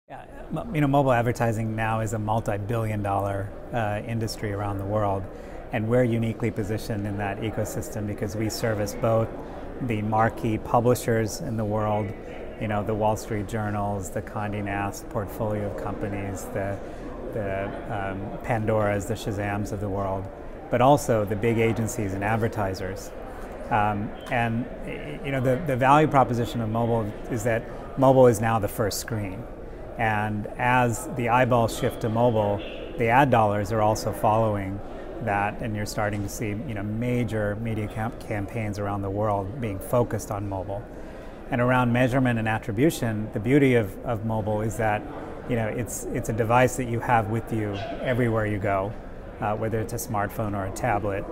Yeah, mobile advertising now is a multi-billion-dollar industry around the world, and we're uniquely positioned in that ecosystem because we service both the marquee publishers in the world, the Wall Street Journals, the Condé Nast portfolio of companies, the Pandoras, the Shazams of the world, but also the big agencies and advertisers. The value proposition of mobile is that mobile is now the first screen. And as the eyeballs shift to mobile, the ad dollars are also following that, and you're starting to see major media campaigns around the world being focused on mobile. And around measurement and attribution, the beauty of mobile is that it's a device that you have with you everywhere you go, whether it's a smartphone or a tablet.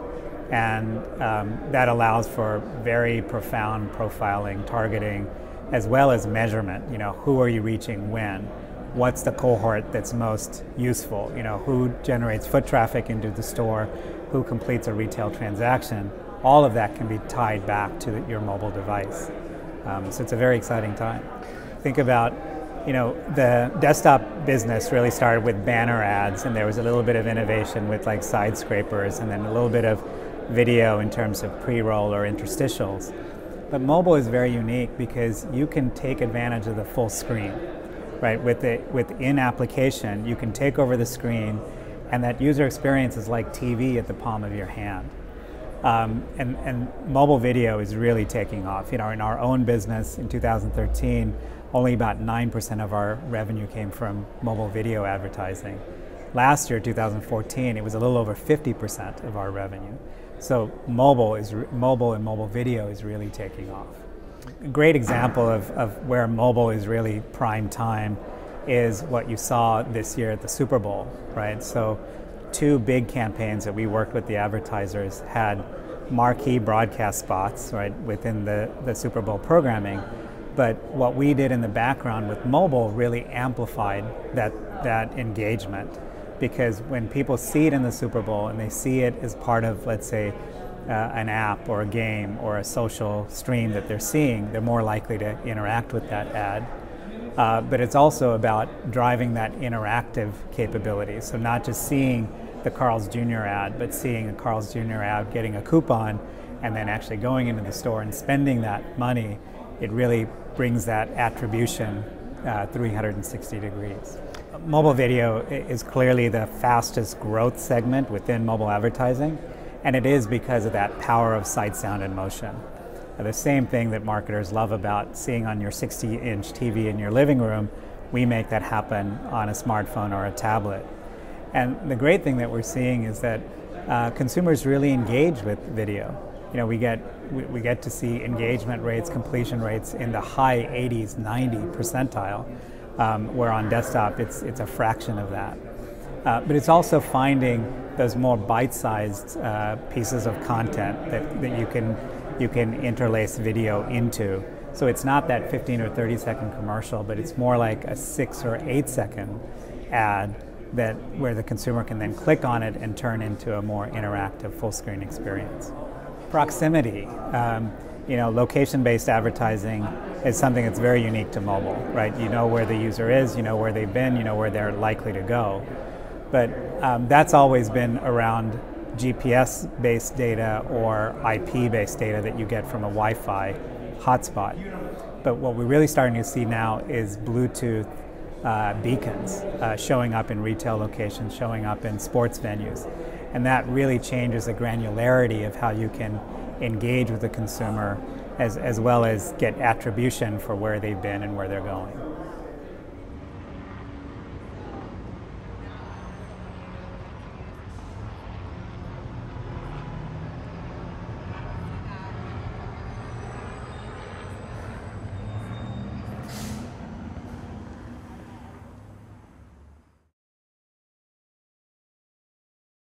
And that allows for very profound profiling, targeting, as well as measurement. Who are you reaching when? What's the cohort that's most useful? Who generates foot traffic into the store? Who completes a retail transaction? All of that can be tied back to your mobile device. So it's a very exciting time. Think about, the desktop business really started with banner ads, and there was a little bit of innovation with like side scrapers, and then a little bit of video in terms of pre-roll or interstitials. But mobile is very unique because you can take advantage of the full screen, right? Within application, you can take over the screen, and that user experience is like TV at the palm of your hand. And mobile video is really taking off. In our own business in 2013, only about 9% of our revenue came from mobile video advertising. Last year, 2014, it was a little over 50% of our revenue. So mobile and mobile video is really taking off. A great example of where mobile is really prime time is what you saw this year at the Super Bowl, right? So two big campaigns that we worked with the advertisers had marquee broadcast spots, right, within the Super Bowl programming. But what we did in the background with mobile really amplified that engagement. Because when people see it in the Super Bowl and they see it as part of, let's say, an app or a game or a social stream that they're seeing, they're more likely to interact with that ad. But it's also about driving that interactive capability. So not just seeing the Carl's Jr. ad, but seeing a Carl's Jr. ad, getting a coupon, and then actually going into the store and spending that money. It really brings that attribution 360 degrees. Mobile video is clearly the fastest growth segment within mobile advertising, and it is because of that power of sight, sound, and motion. The same thing that marketers love about seeing on your 60-inch TV in your living room, we make that happen on a smartphone or a tablet. And the great thing that we're seeing is that consumers really engage with video. We get to see engagement rates, completion rates in the high 80s, 90 percentile. Where on desktop it's a fraction of that. But it's also finding those more bite-sized pieces of content that you can interlace video into. So it's not that 15 or 30-second commercial, but it's more like a 6 or 8-second ad where the consumer can then click on it and turn into a more interactive full-screen experience. Proximity. Location-based advertising is something that's very unique to mobile, right? You know where the user is, you know where they've been, you know where they're likely to go. But that's always been around GPS-based data or IP-based data that you get from a Wi-Fi hotspot. But what we're really starting to see now is Bluetooth beacons showing up in retail locations, showing up in sports venues. And that really changes the granularity of how you can engage with the consumer as well as get attribution for where they've been and where they're going.